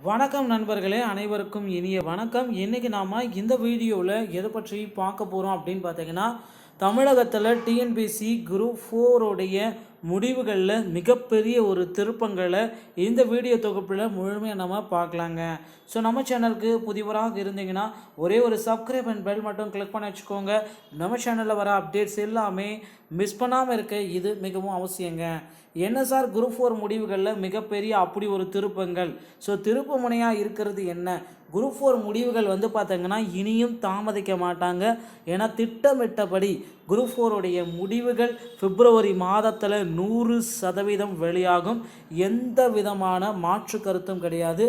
வணக்கம் நண்பர்களே, அனைவருக்கும் இனிய வணக்கம். இன்றைக்கி நாம் இந்த வீடியோவில் எதை பற்றி பார்க்க போகிறோம் அப்படின்னு பார்த்தீங்கன்னா, தமிழகத்தில் டிஎன்பிஎஸ்சி குரூப் 4 முடிவுகளில் மிகப்பெரிய ஒரு திருப்பங்களை இந்த வீடியோ தொகுப்பில் முழுமையாக நம்ம பார்க்கலாங்க. ஸோ நம்ம சேனலுக்கு புதிவராக இருந்தீங்கன்னா ஒரே ஒரு சப்ஸ்கிரைப் அண்ட் பெல் மட்டும் கிளிக் பண்ணி வச்சுக்கோங்க. நம்ம சேனலில் வர அப்டேட்ஸ் எல்லாமே மிஸ் பண்ணாமல் இருக்க இது மிகவும் அவசியங்க. என்ன சார் குரூப் 4 முடிவுகளில் மிகப்பெரிய அப்படி ஒரு திருப்பங்கள்? ஸோ திருப்பு முனையாக இருக்கிறது என்ன? குரூப் 4 முடிவுகள் பார்த்தீங்கன்னா இனியும் தாமதிக்க மாட்டாங்க. ஏன்னா திட்டமிட்டபடி குரூப் 4 முடிவுகள் பிப்ரவரி மாதத்தில் 100% வெளியாகும். எந்த விதமான மாற்று கருத்தும் கிடையாது,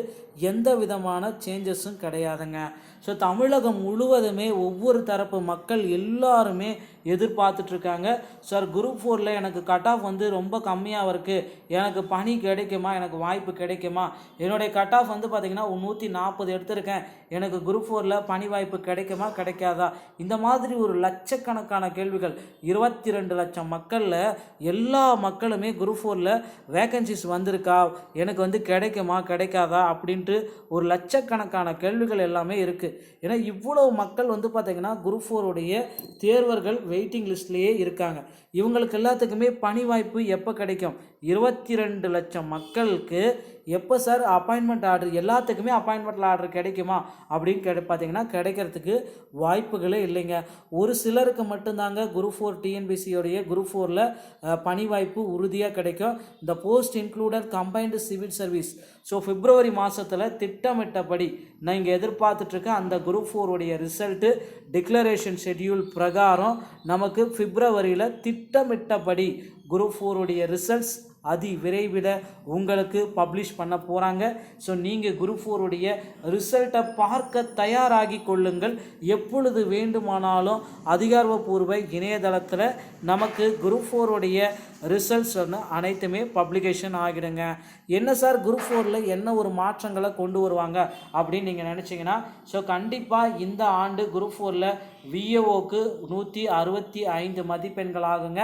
எந்த விதமான சேஞ்சஸும் கிடையாதுங்க. ஸோ தமிழகம் முழுவதுமே ஒவ்வொரு தரப்பு மக்கள் எல்லாருமே எதிர்பார்த்துட்ருக்காங்க. சார் குரூப் 4 எனக்கு கட் ஆஃப் ரொம்ப கம்மியாக இருக்குது, எனக்கு பணி கிடைக்குமா, எனக்கு வாய்ப்பு கிடைக்குமா, என்னுடைய கட் ஆஃப் பார்த்திங்கன்னா 140 எடுத்திருக்கேன், எனக்கு குரூப் 4 பணி வாய்ப்பு கிடைக்குமா கிடைக்காதா, இந்த மாதிரி ஒரு லட்சக்கணக்கான கேள்விகள். 22 லட்சம் மக்களில் எல்லா மக்களுமே குரூப் 4 வேகன்சிஸ் வந்திருக்கா, எனக்கு கிடைக்குமா கிடைக்காதா அப்படின்ட்டு ஒரு லட்சக்கணக்கான கேள்விகள் எல்லாமே இருக்குது. ஏன்னா இவ்வளவு மக்கள் பார்த்திங்கன்னா குரூப் 4 தேர்வர்கள் வெயிட்டிங் லிஸ்ட்லேயே இருக்காங்க. இவங்களுக்கு எல்லாத்துக்குமே பணி வாய்ப்பு எப்போ கிடைக்கும்? 22 லட்சம் மக்களுக்கு எப்போ சார் அப்பாயின்மெண்ட் ஆர்டர், எல்லாத்துக்குமே அப்பாயின்மெண்ட் ஆர்டர் கிடைக்குமா அப்படின்னு பார்த்தீங்கன்னா கிடைக்கிறதுக்கு வாய்ப்புகளே இல்லைங்க. ஒரு சிலருக்கு மட்டும்தாங்க குரூப் 4 டிஎன்பிஎஸ்சியோடைய குரூப் 4 பணி வாய்ப்பு உறுதியாக கிடைக்கும். இந்த post included combined civil service. So February மாதத்தில் திட்டமிட்டபடி நான் இங்கே எதிர்பார்த்துட்ருக்கேன். அந்த குரூப் 4 ரிசல்ட்டு டிக்ளரேஷன் ஷெட்யூல் பிரகாரம் நமக்கு பிப்ரவரியில் திட்டமிட்டபடி குரூப் 4 ரிசல்ட்ஸ் அதி விரைவில் உங்களுக்கு பப்ளிஷ் பண்ண போகிறாங்க. ஸோ நீங்கள் குரூப் 4 ரிசல்ட்டை பார்க்க தயாராகி கொள்ளுங்கள். எப்பொழுது வேண்டுமானாலும் அதிகாரப்பூர்வ இணையதளத்தில் நமக்கு குரூப் 4 ரிசல்ட்ஸ் அனைத்துமே பப்ளிகேஷன் ஆகிடுங்க. என்ன சார் குரூப் 4 என்ன ஒரு மாற்றங்களை கொண்டு வருவாங்க அப்படின்னு நீங்கள் நினச்சிங்கன்னா, ஸோ கண்டிப்பாக இந்த ஆண்டு குரூப் 4 விஏஓக்கு 165 மதிப்பெண்கள் ஆகுங்க.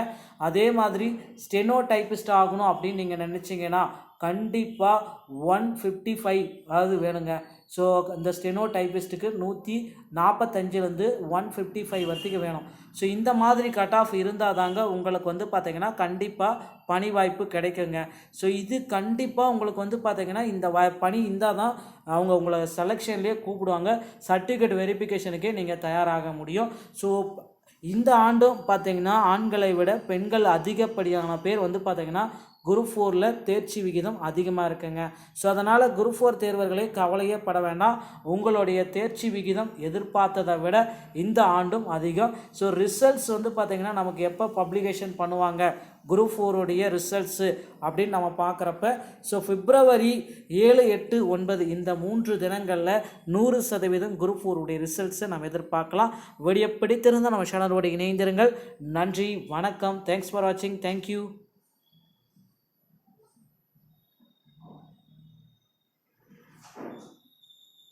அதே மாதிரி ஸ்டெனோ டைப்பிஸ்ட் ஆகணும் அப்படின்னு நீங்கள் நினச்சிங்கன்னா கண்டிப்பாக 155 அதாவது வேணுங்க. ஸோ இந்த ஸ்டெனோ டைப்பிஸ்ட்டுக்கு 145லேருந்து 155 வரைக்கும் வேணும். ஸோ இந்த மாதிரி கட் ஆஃப் இருந்தால் தாங்க உங்களுக்கு பார்த்திங்கன்னா கண்டிப்பாக பணி வாய்ப்பு கிடைக்குங்க. ஸோ இது கண்டிப்பாக உங்களுக்கு பார்த்திங்கன்னா இந்த பணி இருந்தால் தான் அவங்க உங்களை செலெக்ஷன்லேயே கூப்பிடுவாங்க. சர்டிஃபிகேட் வெரிஃபிகேஷனுக்கே நீங்கள் தயாராக முடியும். ஸோ இந்த ஆண்டும் பார்த்திங்கன்னா ஆண்களை விட பெண்கள் அதிகப்படியான பேர் பார்த்திங்கன்னா குரூப் 4 தேர்ச்சி விகிதம் அதிகமாக இருக்குங்க. ஸோ அதனால் குரூப் 4 தேர்வர்களே கவலையே பட வேண்டாம். உங்களுடைய தேர்ச்சி விகிதம் எதிர்பார்த்ததை விட இந்த ஆண்டும் அதிகம். ஸோ ரிசல்ட்ஸ் பார்த்திங்கன்னா நமக்கு எப்போ பப்ளிகேஷன் பண்ணுவாங்க குரூப் 4 ரிசல்ட்ஸு அப்படின்னு நம்ம பார்க்குறப்ப, ஸோ பிப்ரவரி 7, 8, 9 இந்த 3 தினங்களில் 100% குரூப் 4 ரிசல்ட்ஸை நம்ம எதிர்பார்க்கலாம். வீடியோ பிடித்திருந்தால் நம்ம சேனலோடு இணைந்திருங்கள். நன்றி, வணக்கம். தேங்க்ஸ் ஃபார் வாட்சிங். தேங்க்யூ.